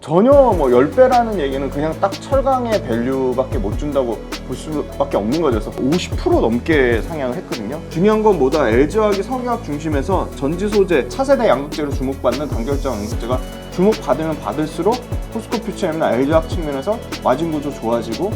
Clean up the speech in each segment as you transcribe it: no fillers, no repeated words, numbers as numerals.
전혀 뭐 10배라는 얘기는 그냥 딱 철강의 밸류밖에 못 준다고 볼 수밖에 없는 거죠. 그래서 50% 넘게 상향을 했거든요. 중요한 건 뭐다, LG화학이 석유화학 중심에서 전지 소재, 차세대 양극재로 주목받는 단결정 양극재가 주목받으면 받을수록 포스코 퓨처엠이나 LG화학 측면에서 마진 구조 좋아지고,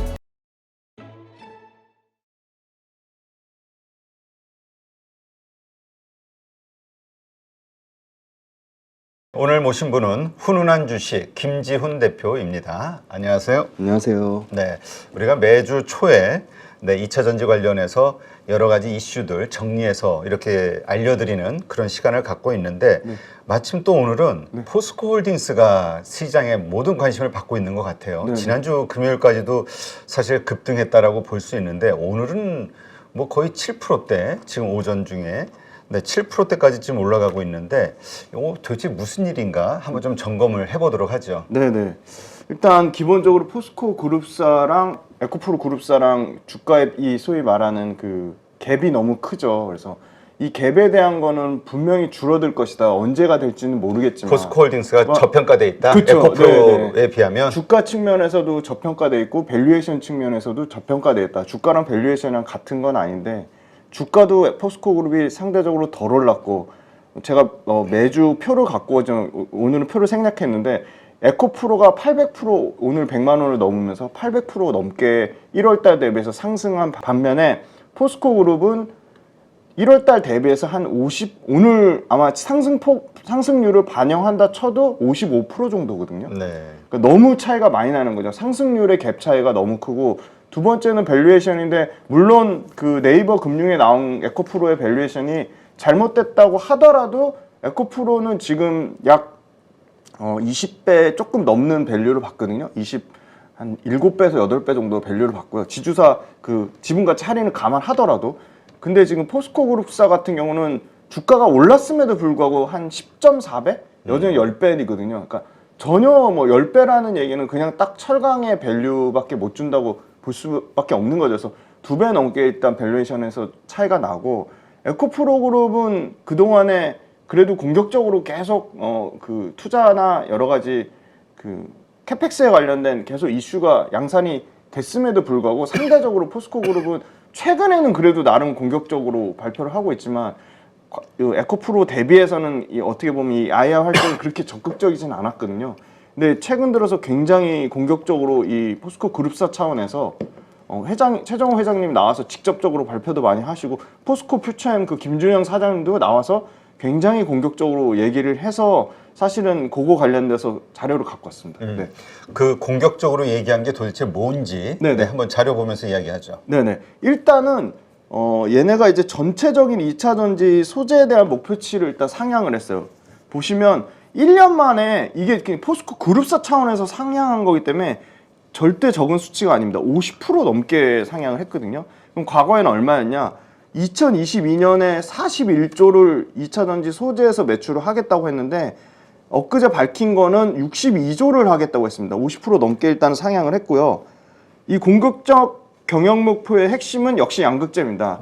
오늘 모신 분은 훈훈한 주식 김지훈 대표입니다. 안녕하세요. 안녕하세요. 네, 우리가 매주 초에 2차 전지 관련해서 여러 가지 이슈들 정리해서 이렇게 알려드리는 그런 시간을 갖고 있는데 마침 또 오늘은 포스코홀딩스가 시장에 모든 관심을 받고 있는 것 같아요. 지난주 금요일까지도 사실 급등했다라고 볼 수 있는데 오늘은 뭐 거의 7%대 지금 오전 중에 7%대까지 지금 올라가고 있는데 이거 도대체 무슨 일인가 한번 좀 점검을 해보도록 하죠. 네네. 일단 기본적으로 포스코 그룹사랑 에코프로 그룹사랑 주가의 이 소위 말하는 그 갭이 너무 크죠. 그래서 이 갭에 대한 거는 분명히 줄어들 것이다. 언제가 될지는 모르겠지만 포스코홀딩스가 저평가돼 있다. 그쵸. 에코프로에 네네. 비하면 주가 측면에서도 저평가돼 있고 밸류에이션 측면에서도 저평가돼 있다. 주가랑 밸류에이션이랑 같은 건 아닌데 주가도 포스코 그룹이 상대적으로 덜 올랐고, 제가 매주 표를 갖고 오늘은 표를 생략했는데 에코프로가 800% 오늘 100만 원을 넘으면서 800% 넘게 1월달 대비해서 상승한 반면에 포스코 그룹은 1월달 대비해서 한 오늘 아마 상승률을 반영한다 쳐도 55% 정도거든요. 네. 그러니까 너무 차이가 많이 나는 거죠. 상승률의 갭 차이가 너무 크고, 두 번째는 밸류에이션인데, 물론 그 네이버 금융에 나온 에코프로의 밸류에이션이 잘못됐다고 하더라도 에코프로는 지금 약 20배 조금 넘는 밸류를 받거든요. 한 7배에서 8배 정도 밸류를 받고요. 지주사 그 지분가치 할인을 감안하더라도. 근데 지금 포스코 그룹사 같은 경우는 주가가 올랐음에도 불구하고 한 10.4배? 여전히 10배이거든요. 그러니까 전혀 뭐 10배라는 얘기는 그냥 딱 철강의 밸류밖에 못 준다고 볼 수밖에 없는 거죠. 그래서 2배 넘게 일단 밸류에이션에서 차이가 나고, 에코프로 그룹은 그동안에 그래도 공격적으로 계속 그 투자나 여러 가지 그 캐펙스에 관련된 계속 이슈가 양산이 됐음에도 불구하고 상대적으로 포스코 그룹은 최근에는 그래도 나름 공격적으로 발표를 하고 있지만 에코프로 대비해서는 어떻게 보면 이 IR 활동이 그렇게 적극적이진 않았거든요. 근데 최근 들어서 굉장히 공격적으로 이 포스코 그룹사 차원에서 최정호 회장님 나와서 직접적으로 발표도 많이 하시고, 포스코 퓨처엠 그 김준영 사장님도 나와서 굉장히 공격적으로 얘기를 해서 사실은 그거 관련돼서 자료를 갖고 왔습니다. 네. 그 공격적으로 얘기한 게 도대체 뭔지 한번 자료 보면서 이야기하죠. 네네. 일단은 얘네가 이제 전체적인 2차 전지 소재에 대한 목표치를 일단 상향을 했어요. 보시면 1년 만에 이게 포스코 그룹사 차원에서 상향한 거기 때문에 절대 적은 수치가 아닙니다. 50% 넘게 상향을 했거든요. 그럼 과거에는 얼마였냐? 2022년에 41조를 2차 전지 소재에서 매출을 하겠다고 했는데 엊그제 밝힌 거는 62조를 하겠다고 했습니다. 50% 넘게 일단 상향을 했고요. 이 공격적 경영 목표의 핵심은 역시 양극재입니다.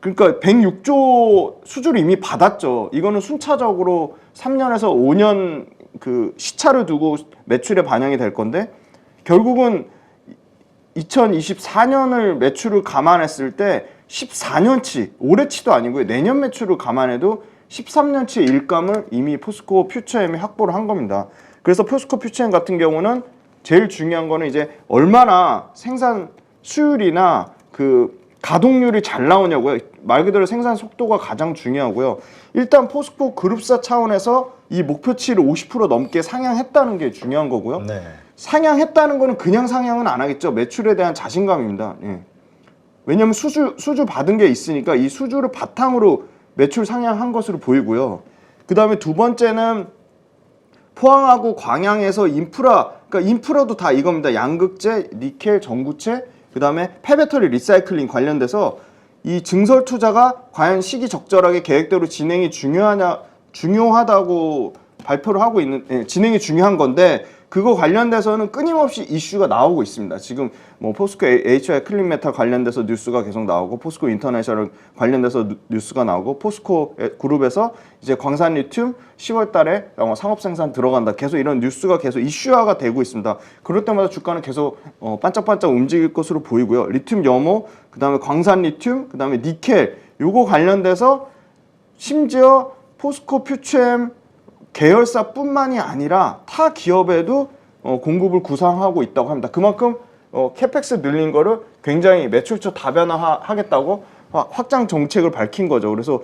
그러니까 106조 수주를 이미 받았죠. 이거는 순차적으로 3년에서 5년 그 시차를 두고 매출에 반영이 될 건데, 결국은 2024년을 매출을 감안했을 때 14년치, 올해치도 아니고요. 내년 매출을 감안해도 13년치의 일감을 이미 포스코 퓨처엠이 확보를 한 겁니다. 그래서 포스코 퓨처엠 같은 경우는 제일 중요한 거는 이제 얼마나 생산 수율이나 그 가동률이 잘 나오냐고요. 말 그대로 생산 속도가 가장 중요하고요. 일단 포스코 그룹사 차원에서 이 목표치를 50% 넘게 상향했다는 게 중요한 거고요. 네. 상향했다는 거는 그냥 상향은 안 하겠죠. 매출에 대한 자신감입니다. 예. 왜냐하면 수주 받은 게 있으니까 이 수주를 바탕으로 매출 상향한 것으로 보이고요. 그 다음에 두 번째는 포항하고 광양에서 그러니까 인프라도 다 이겁니다. 양극재, 니켈, 전구체, 그 다음에 폐배터리 리사이클링 관련돼서 이 증설 투자가 과연 시기적절하게 계획대로 진행이 중요하다고 발표를 하고 진행이 중요한 건데, 그거 관련돼서는 끊임없이 이슈가 나오고 있습니다. 지금 뭐 포스코 HI 클린메탈 관련돼서 뉴스가 계속 나오고 포스코 인터내셔널 관련돼서 뉴스가 나오고 포스코 그룹에서 이제 광산 리튬 10월 달에 상업 생산 들어간다. 계속 이런 뉴스가 계속 이슈화가 되고 있습니다. 그럴 때마다 주가는 계속 반짝반짝 움직일 것으로 보이고요. 리튬 염호, 그다음에 광산 리튬, 그다음에 니켈 요거 관련돼서 심지어 포스코 퓨처엠 계열사뿐만이 아니라 타 기업에도 공급을 구상하고 있다고 합니다. 그만큼 캐펙스 늘린 거를 굉장히 매출처 다변화하겠다고 확장 정책을 밝힌 거죠. 그래서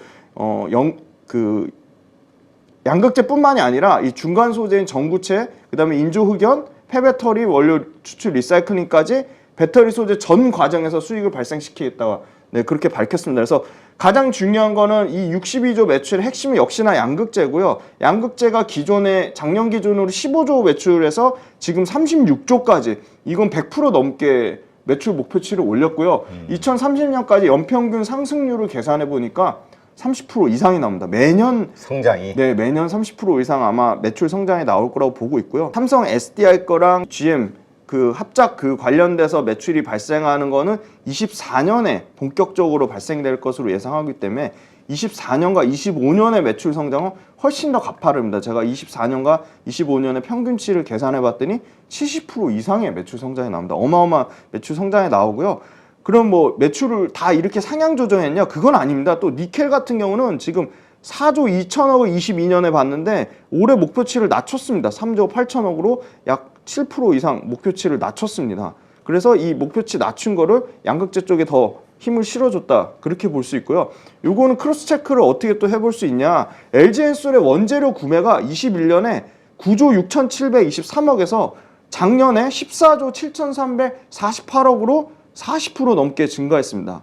양극재뿐만이 아니라 이 중간 소재인 전구체, 그다음에 인조 흑연, 폐배터리 원료 추출 리사이클링까지 배터리 소재 전 과정에서 수익을 발생시키겠다고 그렇게 밝혔습니다. 그래서 가장 중요한 거는 이 62조 매출의 핵심이 역시나 양극재고요. 양극재가 기존에 작년 기준으로 15조 매출에서 지금 36조까지 이건 100% 넘게 매출 목표치를 올렸고요. 2030년까지 연평균 상승률을 계산해 보니까 30% 이상이 나옵니다. 매년 성장이. 네, 매년 30% 이상 아마 매출 성장이 나올 거라고 보고 있고요. 삼성 SDI 거랑 GM 그 합작 그 관련돼서 매출이 발생하는 거는 24년에 본격적으로 발생될 것으로 예상하기 때문에 24년과 25년의 매출 성장은 훨씬 더 가파릅니다. 제가 24년과 25년의 평균치를 계산해 봤더니 70% 이상의 매출 성장이 나옵니다. 어마어마한 매출 성장이 나오고요. 그럼 뭐 매출을 다 이렇게 상향 조정했냐? 그건 아닙니다. 또 니켈 같은 경우는 지금 4조 2천억을 22년에 봤는데 올해 목표치를 낮췄습니다. 3조 8천억으로 약 7% 이상 목표치를 낮췄습니다. 그래서 이 목표치 낮춘 거를 양극재 쪽에 더 힘을 실어줬다. 그렇게 볼 수 있고요. 요거는 크로스 체크를 어떻게 또 해볼 수 있냐. LG엔솔의 원재료 구매가 21년에 9조 6,723억에서 작년에 14조 7,348억으로 40% 넘게 증가했습니다.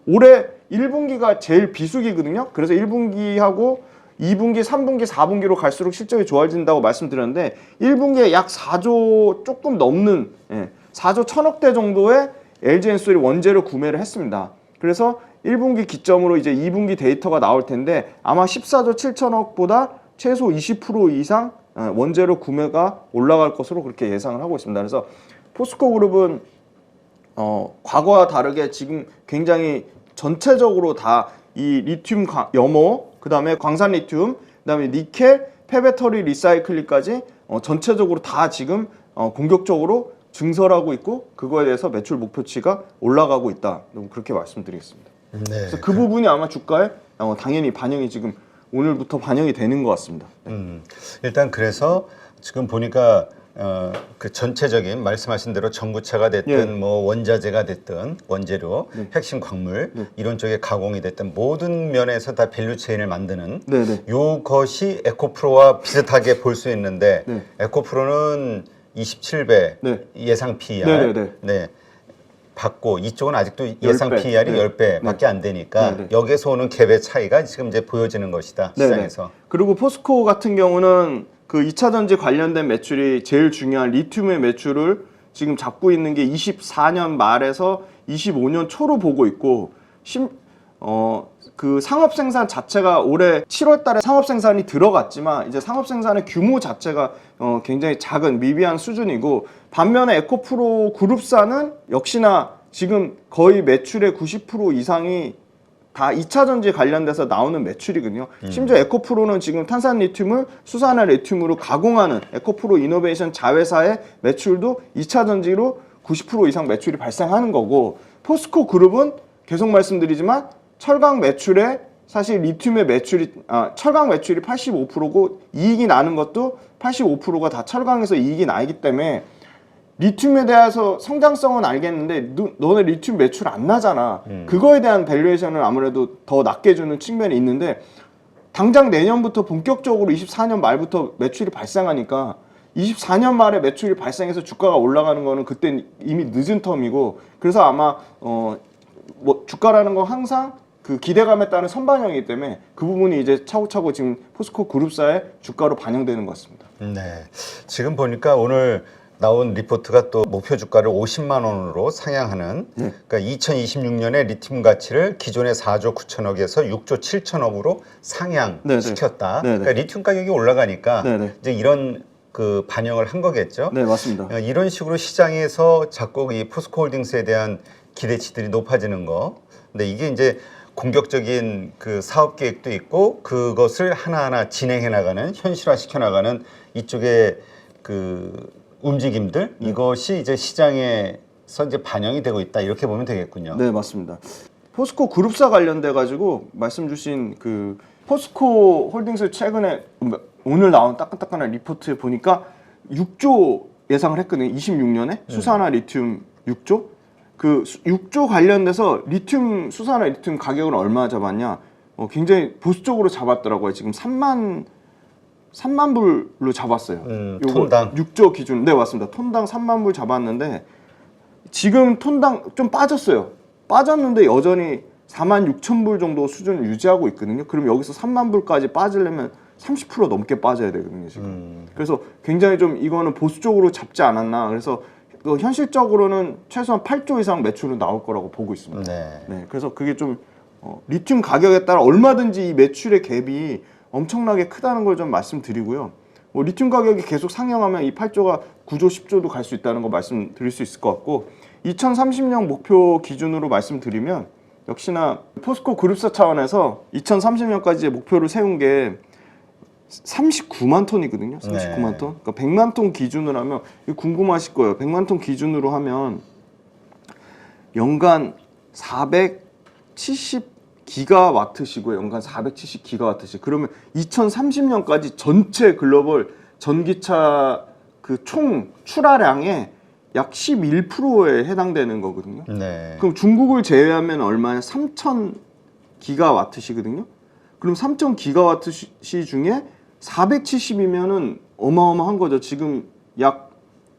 올해 1분기가 제일 비수기거든요. 그래서 1분기하고 2분기, 3분기, 4분기로 갈수록 실적이 좋아진다고 말씀드렸는데 1분기에 약 4조 조금 넘는 4조 1,000억대 정도의 LG엔솔이 원재료 구매를 했습니다. 그래서 1분기 기점으로 이제 2분기 데이터가 나올 텐데 아마 14조 7천억보다 최소 20% 이상 원재료 구매가 올라갈 것으로 그렇게 예상을 하고 있습니다. 그래서 포스코 그룹은 과거와 다르게 지금 굉장히 전체적으로 다 이 리튬 염호, 그 다음에 광산 리튬, 그 다음에 니켈, 폐배터리 리사이클링까지 전체적으로 다 지금 공격적으로 증설하고 있고 그거에 대해서 매출 목표치가 올라가고 있다. 그렇게 말씀드리겠습니다. 네. 그래서 그 부분이 아마 주가에 당연히 반영이 지금 오늘부터 반영이 되는 것 같습니다. 일단 그래서 지금 보니까 그 전체적인 말씀하신 대로 전구체가 됐든 뭐 원자재가 됐든 원재료, 핵심 광물 이런 쪽에 가공이 됐든 모든 면에서 다 밸류 체인을 만드는 요것이 에코프로와 비슷하게 볼 수 있는데 에코프로는 27배 예상 PER 받고 이쪽은 아직도 예상 10배. PER이 10배밖에 안 되니까 여기서 오는 갭의 차이가 지금 이제 보여지는 것이다 시장에서. 그리고 포스코 같은 경우는 그 2차 전지 관련된 매출이 제일 중요한 리튬의 매출을 지금 잡고 있는 게 24년 말에서 25년 초로 보고 있고 그 상업 생산 자체가 올해 7월 달에 상업 생산이 들어갔지만 이제 상업 생산의 규모 자체가 굉장히 작은 미비한 수준이고 반면에 에코프로 그룹사는 역시나 지금 거의 매출의 90% 이상이 다 2차 전지 관련돼서 나오는 매출이거든요. 심지어 에코프로는 지금 탄산 리튬을 수산화 리튬으로 가공하는 에코프로 이노베이션 자회사의 매출도 2차 전지로 90% 이상 매출이 발생하는 거고 포스코 그룹은 계속 말씀드리지만 철강 매출에 사실 리튬의 매출이 철강 매출이 85%고 이익이 나는 것도 85%가 다 철강에서 이익이 나기 때문에 리튬에 대해서 성장성은 알겠는데 너네 리튬 매출 안 나잖아. 그거에 대한 밸류에이션을 아무래도 더 낮게 주는 측면이 있는데 당장 내년부터 본격적으로 24년 말부터 매출이 발생하니까 24년 말에 매출이 발생해서 주가가 올라가는 거는 그때 이미 늦은 텀이고 그래서 아마 뭐 주가라는 건 항상 그 기대감에 따른 선반영이기 때문에 그 부분이 이제 차곡차곡 지금 포스코 그룹사의 주가로 반영되는 것 같습니다. 네, 지금 보니까 오늘 나온 리포트가 또 목표 주가를 50만 원으로 상향하는 그러니까 2026년에 리튬 가치를 기존의 4조 9천억에서 6조 7천억으로 상향시켰다. 그러니까 리튬 가격이 올라가니까 이제 이런 그 반영을 한 거겠죠. 네, 맞습니다. 이런 식으로 시장에서 자꾸 이 포스코홀딩스에 대한 기대치들이 높아지는 거. 근데 이게 이제 공격적인 그 사업 계획도 있고 그것을 하나하나 진행해 나가는 현실화 시켜 나가는 이쪽의 그 움직임들 이것이 이제 시장에서 이제 반영이 되고 있다 이렇게 보면 되겠군요. 네, 맞습니다. 포스코 그룹사 관련돼 가지고 말씀 주신 그 포스코 홀딩스 최근에 오늘 나온 따끈따끈한 리포트에 보니까 6조 예상을 했거든요. 26년에 수산화 리튬 6조. 그 6조 관련돼서 리튬 수산화 리튬 가격을 얼마 잡았냐? 굉장히 보수적으로 잡았더라고요. 지금 3만 불로 잡았어요. 요거 톤당 6조 기준. 네, 맞습니다. 톤당 3만 불 잡았는데 지금 톤당 좀 빠졌어요. 빠졌는데 여전히 4만 6천 불 정도 수준을 유지하고 있거든요. 그럼 여기서 3만 불까지 빠지려면 30% 넘게 빠져야 되거든요, 지금. 그래서 굉장히 좀 이거는 보수적으로 잡지 않았나. 그래서 현실적으로는 최소한 8조 이상 매출은 나올 거라고 보고 있습니다. 네, 그래서 그게 좀 리튬 가격에 따라 얼마든지 이 매출의 갭이 엄청나게 크다는 걸 좀 말씀드리고요. 리튬 가격이 계속 상향하면 이 8조가 9조, 10조도 갈 수 있다는 거 말씀드릴 수 있을 것 같고 2030년 목표 기준으로 말씀드리면 역시나 포스코 그룹사 차원에서 2030년까지 목표를 세운 게 39만 톤이거든요. 39만 톤. 그러니까 100만 톤 기준으로 하면 이거 궁금하실 거예요. 100만 톤 기준으로 하면 연간 470 기가와트시고요. 연간 470 기가와트시. 그러면 2030년까지 전체 글로벌 전기차 그 총 출하량의 약 11%에 해당되는 거거든요. 그럼 중국을 제외하면 얼마냐? 3,000 기가와트시거든요. 그럼 3,000 기가와트시 중에 470이면은 어마어마한 거죠. 지금 약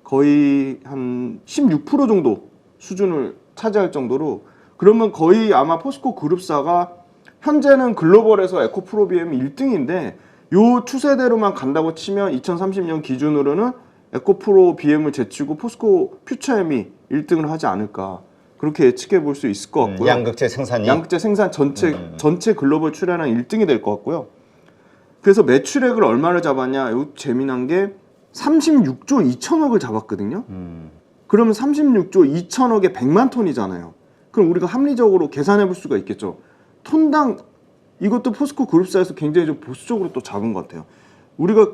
거의 한 16% 정도 수준을 차지할 정도로 그러면 거의 아마 포스코 그룹사가 현재는 글로벌에서 에코프로 BM 1등인데 요 추세대로만 간다고 치면 2030년 기준으로는 에코프로 BM을 제치고 포스코 퓨처엠이 1등을 하지 않을까 그렇게 예측해 볼 수 있을 것 같고요. 양극재 생산이 양극재 생산 전체 글로벌 출하량 1등이 될 것 같고요. 그래서 매출액을 얼마를 잡았냐? 요 재미난 게 36조 2천억을 잡았거든요. 그러면 36조 2천억에 100만 톤이잖아요. 그럼 우리가 합리적으로 계산해 볼 수가 있겠죠. 톤당 이것도 포스코 그룹사에서 굉장히 좀 보수적으로 또 잡은 것 같아요. 우리가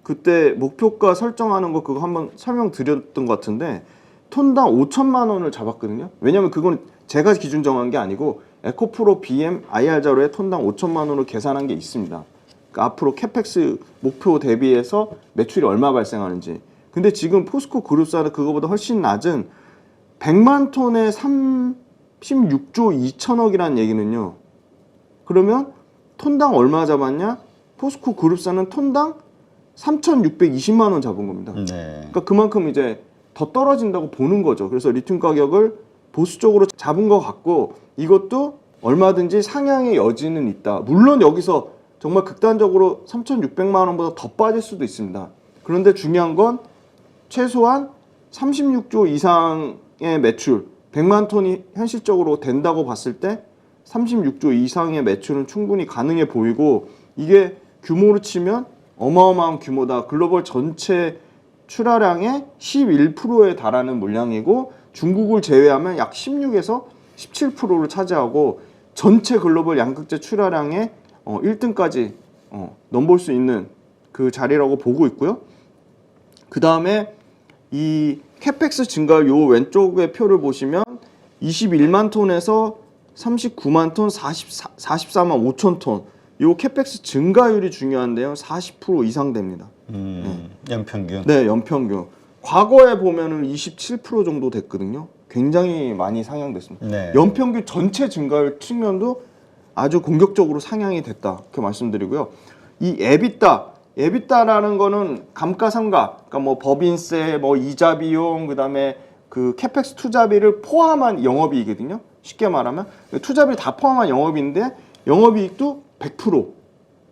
그때 목표가 설정하는 거 그거 한번 설명드렸던 것 같은데 톤당 5천만 원을 잡았거든요. 왜냐면 그건 제가 기준 정한 게 아니고 에코프로 BM IR 자료에 톤당 5천만 원으로 계산한 게 있습니다. 그러니까 앞으로 캐펙스 목표 대비해서 매출이 얼마 발생하는지. 근데 지금 포스코 그룹사는 그거보다 훨씬 낮은 100만 톤에 36조 2천억이라는 얘기는요. 그러면 톤당 얼마 잡았냐? 포스코 그룹사는 톤당 3,620만 원 잡은 겁니다. 그러니까 그만큼 이제 더 떨어진다고 보는 거죠. 그래서 리튬 가격을 보수적으로 잡은 것 같고 이것도 얼마든지 상향의 여지는 있다. 물론 여기서 정말 극단적으로 3,600만 원보다 더 빠질 수도 있습니다. 그런데 중요한 건 최소한 36조 이상의 매출 100만 톤이 현실적으로 된다고 봤을 때 36조 이상의 매출은 충분히 가능해 보이고 이게 규모로 치면 어마어마한 규모다. 글로벌 전체 출하량의 11%에 달하는 물량이고 중국을 제외하면 약 16에서 17%를 차지하고 전체 글로벌 양극재 출하량의 1등까지 넘볼 수 있는 그 자리라고 보고 있고요. 그 다음에 이 캐펙스 증가율 요 왼쪽의 표를 보시면 21만 톤에서 39만 톤, 44만 5천 톤. 요 캐펙스 증가율이 중요한데요. 40% 이상 됩니다. 연평균. 네, 연평균. 과거에 보면은 27% 정도 됐거든요. 굉장히 많이 상향됐습니다. 연평균 전체 증가율 측면도 아주 공격적으로 상향이 됐다. 이렇게 말씀드리고요. 이 에비타라는 거는 감가상각, 그러니까 뭐 법인세, 뭐 이자 비용, 그다음에 그 캐펙스 투자비를 포함한 영업이익이거든요. 쉽게 말하면 투자비 다 포함한 영업인데 영업이익도 100%.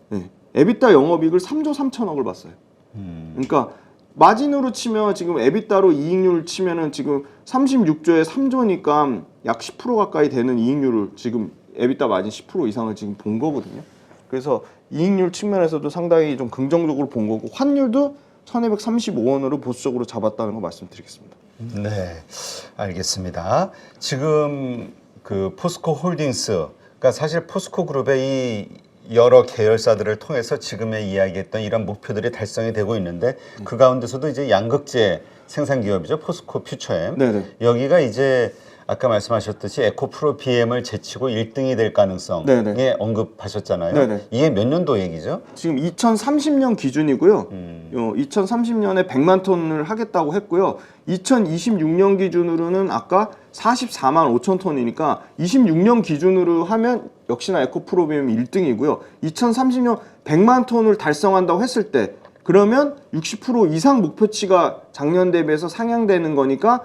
네. 에비타 영업이익을 3조 3천억을 봤어요. 그러니까 마진으로 치면 지금 에비타로 이익률 치면은 지금 36조에 3조니까 약 10% 가까이 되는 이익률을 지금 에비타 마진 10% 이상을 지금 본 거거든요. 그래서 이익률 측면에서도 상당히 좀 긍정적으로 본 거고 환율도 1235원으로 보수적으로 잡았다는 거 말씀드리겠습니다. 네, 알겠습니다. 지금 그 포스코 홀딩스, 그러니까 사실 포스코 그룹의 이 여러 계열사들을 통해서 지금의 이야기했던 이런 목표들이 달성이 되고 있는데 그 가운데서도 이제 양극재 생산 기업이죠. 포스코 퓨처엠. 네네. 여기가 이제 아까 말씀하셨듯이 에코프로 BM을 제치고 1등이 될 가능성에 네네. 언급하셨잖아요. 네네. 이게 몇 년도 얘기죠? 지금 2030년 기준이고요. 2030년에 100만 톤을 하겠다고 했고요. 2026년 기준으로는 아까 44만 5천 톤이니까 26년 기준으로 하면 역시나 에코프로비움 1등이고요. 2030년 100만 톤을 달성한다고 했을 때 그러면 60% 이상 목표치가 작년 대비해서 상향되는 거니까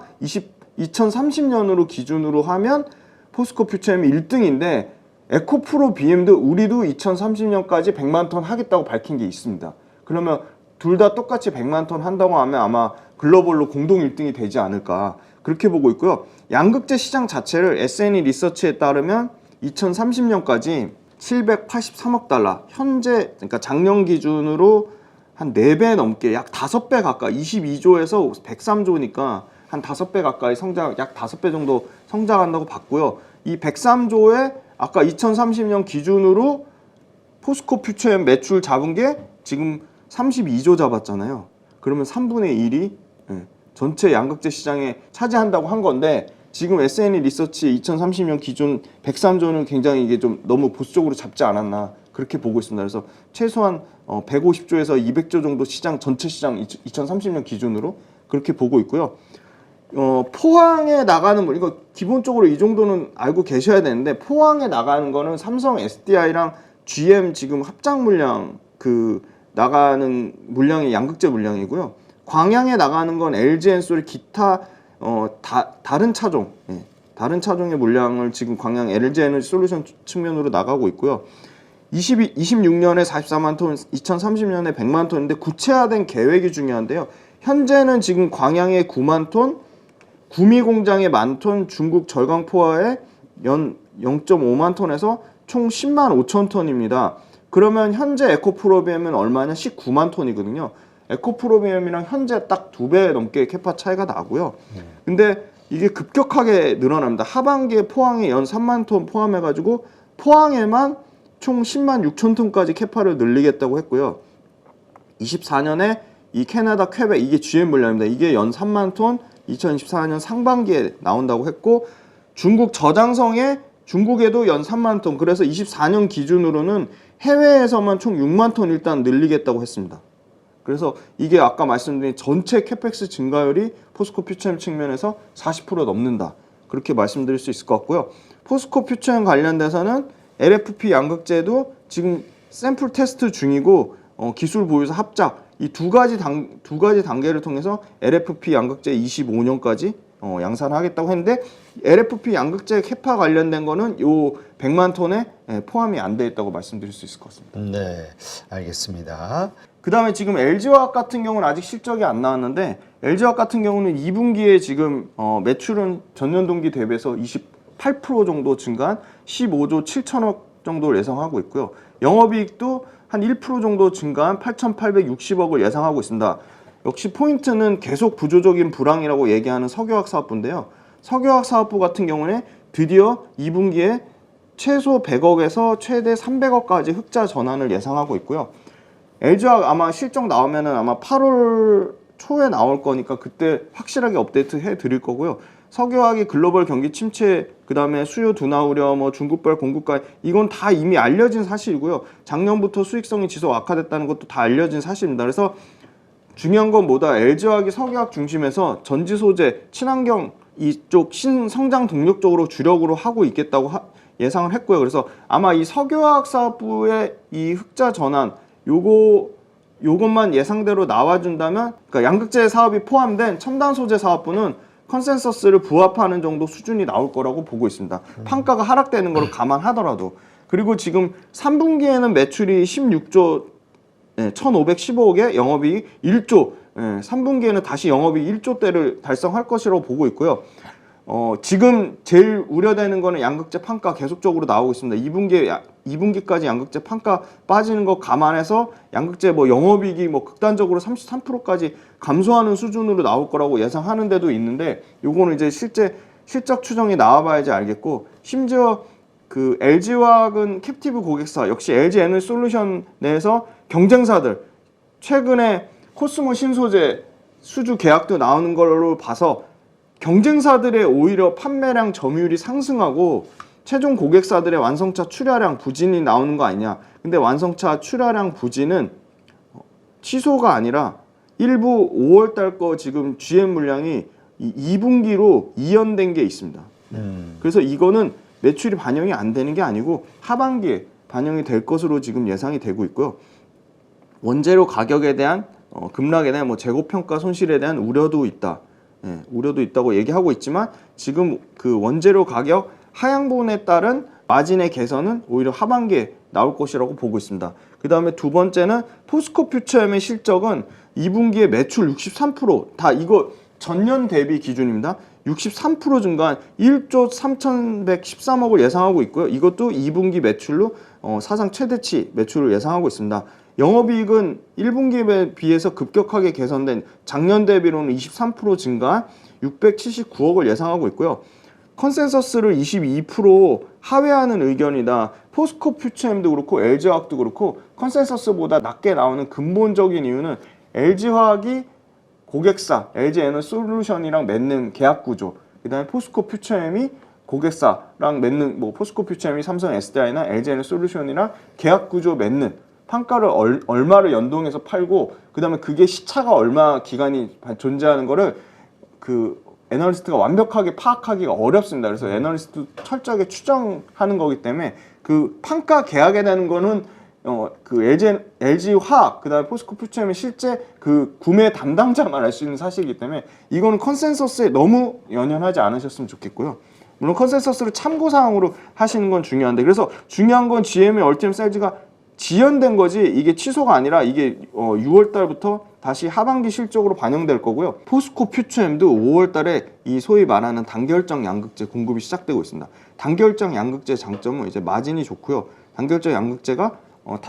2030년으로 기준으로 하면 포스코 퓨처엠이 1등인데 에코프로 BM도 우리도 2030년까지 100만 톤 하겠다고 밝힌 게 있습니다. 그러면 둘 다 똑같이 100만 톤 한다고 하면 아마 글로벌로 공동 1등이 되지 않을까 그렇게 보고 있고요. 양극재 시장 자체를 S&E 리서치에 따르면 2030년까지 783억 달러 현재 그러니까 작년 기준으로 한 4배 넘게 약 5배 가까이 22조에서 103조니까 한 5배 가까이 성장, 약 5배 정도 성장한다고 봤고요. 이 103조에 아까 2030년 기준으로 포스코 퓨처엠 매출 잡은 게 지금 32조 잡았잖아요. 그러면 3분의 1이 전체 양극재 시장에 차지한다고 한 건데 지금 S&E 리서치 2030년 기준 103조는 굉장히 이게 좀 너무 보수적으로 잡지 않았나 그렇게 보고 있습니다. 그래서 최소한 150조에서 200조 정도 시장 전체 시장 2030년 기준으로 그렇게 보고 있고요. 포항에 나가는 이거 기본적으로 이 정도는 알고 계셔야 되는데 포항에 나가는 거는 삼성 SDI랑 GM 지금 합작 물량 그 나가는 물량이 양극재 물량이고요. 광양에 나가는 건 LG 엔솔 기타 다른 차종 다른 차종의 물량을 지금 광양 LG 에너지 솔루션 측면으로 나가고 있고요. 26년에 44만 톤, 2030년에 100만 톤인데 구체화된 계획이 중요한데요. 현재는 지금 광양에 9만 톤, 구미 공장에 10,000톤, 중국 절강포화에 연 0.5만 톤에서 총 10만 5천 톤입니다. 그러면 현재 에코프로비엠은 얼마냐? 19만 톤이거든요. 에코프로비엠이랑 현재 딱 2배 넘게 캐파 차이가 나고요. 근데 이게 급격하게 늘어납니다. 하반기에 포항에 연 3만 톤 포함해가지고 포항에만 총 10만 6천 톤까지 캐파를 늘리겠다고 했고요. 24년에 이 캐나다 퀘벡 이게 GM 물량입니다. 이게 연 3만 톤 2024년 상반기에 나온다고 했고 중국 저장성에 중국에도 연 3만 톤 그래서 24년 기준으로는 해외에서만 총 6만 톤 일단 늘리겠다고 했습니다. 그래서 이게 아까 말씀드린 전체 캐펙스 증가율이 포스코 퓨처엠 측면에서 40% 넘는다. 그렇게 말씀드릴 수 있을 것 같고요. 포스코 퓨처엠 관련돼서는 LFP 양극재도 지금 샘플 테스트 중이고 기술 보유서 합작 이 두 가지 단계를 통해서 LFP 양극재 25년까지 양산하겠다고 했는데 LFP 양극재 캐파 관련된 거는 요 100만 톤에 포함이 안 돼 있다고 말씀드릴 수 있을 것 같습니다. 네, 알겠습니다. 그 다음에 지금 LG화학 같은 경우는 아직 실적이 안 나왔는데 LG화학 같은 경우는 2분기에 지금 매출은 전년 동기 대비해서 28% 정도 증가한 15조 7천억 정도를 예상하고 있고요. 영업이익도 한 1% 정도 증가한 8,860억을 예상하고 있습니다. 역시 포인트는 계속 구조적인 불황이라고 얘기하는 석유화학 사업부인데요. 석유화학 사업부 같은 경우는 드디어 2분기에 최소 100억에서 최대 300억까지 흑자 전환을 예상하고 있고요. LG화학 아마 실적 나오면은 아마 8월 초에 나올 거니까 그때 확실하게 업데이트 해 드릴 거고요. 석유화학이 글로벌 경기 침체, 그 다음에 수요 둔화 우려, 중국발 공급가 이건 다 이미 알려진 사실이고요. 작년부터 수익성이 지속 악화됐다는 것도 다 알려진 사실입니다. 그래서 중요한 건 뭐다 LG화학이 석유화학 중심에서 전지 소재, 친환경 이쪽 신성장 동력 쪽으로 주력으로 하고 있겠다고 예상을 했고요. 그래서 아마 이 석유화학 사업부의 이 흑자 전환 요것만 예상대로 나와준다면 그러니까 양극재 사업이 포함된 첨단 소재 사업부는 컨센서스를 부합하는 정도 수준이 나올 거라고 보고 있습니다. 판가가 하락되는 걸 감안하더라도. 그리고 지금 3분기에는 매출이 16조 1,515억에 영업이익 1조 3분기에는 다시 영업이익 1조대를 달성할 것이라고 보고 있고요. 지금 제일 우려되는 거는 양극재 판가 계속적으로 나오고 있습니다. 2분기까지 양극재 판가 빠지는 거 감안해서 양극재 뭐 영업이익이 뭐 극단적으로 33%까지 감소하는 수준으로 나올 거라고 예상하는 데도 있는데, 요거는 이제 실제 실적 추정이 나와봐야지 알겠고, 심지어 그 LG화학은 캡티브 고객사 역시 LG 에너솔루션 내에서 경쟁사들 최근에 코스모 신소재 수주 계약도 나오는 걸로 봐서 경쟁사들의 오히려 판매량 점유율이 상승하고 최종 고객사들의 완성차 출하량 부진이 나오는 거 아니냐. 근데 완성차 출하량 부진은 취소가 아니라 일부 5월달 거 지금 GM 물량이 2분기로 이연된 게 있습니다. 그래서 이거는 매출이 반영이 안 되는 게 아니고 하반기에 반영이 될 것으로 지금 예상이 되고 있고요. 원재료 가격에 대한 급락에 대한 뭐 재고평가 손실에 대한 우려도 있다. 우려도 있다고 얘기하고 있지만 지금 그 원재료 가격 하향 부분에 따른 마진의 개선은 오히려 하반기에 나올 것이라고 보고 있습니다. 그 다음에 두 번째는 포스코 퓨처엠의 실적은 2분기에 매출 63%다 이거 전년 대비 기준입니다. 63% 증가한 1조 3,113억을 예상하고 있고요. 이것도 2분기 매출로 사상 최대치 매출을 예상하고 있습니다. 영업이익은 1분기에 비해서 급격하게 개선된 작년 대비로는 23% 증가한 679억을 예상하고 있고요. 컨센서스를 22% 하회하는 의견이다. 포스코 퓨처엠도 그렇고 LG화학도 그렇고 컨센서스보다 낮게 나오는 근본적인 이유는 LG화학이 고객사 LG에너솔루션이랑 맺는 계약 구조, 그 다음에 포스코 퓨처엠이 고객사랑 맺는 뭐 포스코 퓨처엠이 삼성 SDI나 LG에너솔루션이랑 계약 구조 맺는 판가를 얼마를 연동해서 팔고 그 다음에 그게 시차가 얼마 기간이 존재하는 거를 그 애널리스트가 완벽하게 파악하기가 어렵습니다. 그래서 애널리스트 철저하게 추정하는 거기 때문에 그 판가 계약에 대한 거는 그 LG 화학 그다음에 포스코 퓨처엠의 실제 그 구매 담당자만 알 수 있는 사실이기 때문에 이거는 컨센서스에 너무 연연하지 않으셨으면 좋겠고요. 물론 컨센서스를 참고 사항으로 하시는 건 중요한데, 그래서 중요한 건 GM의 얼티밋 사이즈가 지연된 거지 이게 취소가 아니라 이게 6월 달부터 다시 하반기 실적으로 반영될 거고요. 포스코 퓨처엠도 5월 달에 이 소위 말하는 단결적 양극재 공급이 시작되고 있습니다. 단결적 양극재 장점은 이제 마진이 좋고요. 단결적 양극재가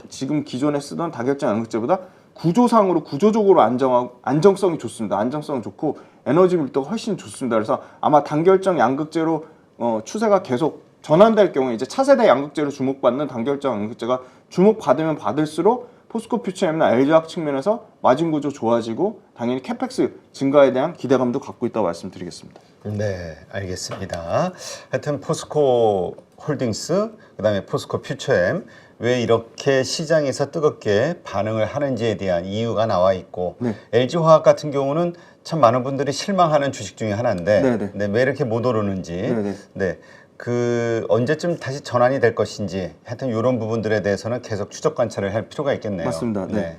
지금 기존에 쓰던 단결적 양극재보다 구조상으로 구조적으로 안정성이 좋습니다. 안정성 좋고 에너지 밀도가 훨씬 좋습니다. 그래서 아마 단결적 양극재로 추세가 계속 전환될 경우에 이제 차세대 양극재로 주목받는 단결적 양극재가 주목받으면 받을수록 포스코 퓨처엠이나 LG화학 측면에서 마진 구조 좋아지고 당연히 캐펙스 증가에 대한 기대감도 갖고 있다고 말씀드리겠습니다. 네, 알겠습니다. 하여튼 포스코 홀딩스, 그다음에 포스코 퓨처엠 왜 이렇게 시장에서 뜨겁게 반응을 하는지에 대한 이유가 나와 있고, 네. LG화학 같은 경우는 참 많은 분들이 실망하는 주식 중에 하나인데, 네네. 네, 왜 이렇게 못 오르는지, 네네. 네, 그 언제쯤 다시 전환이 될 것인지, 하여튼 이런 부분들에 대해서는 계속 추적 관찰을 할 필요가 있겠네요. 맞습니다. 네.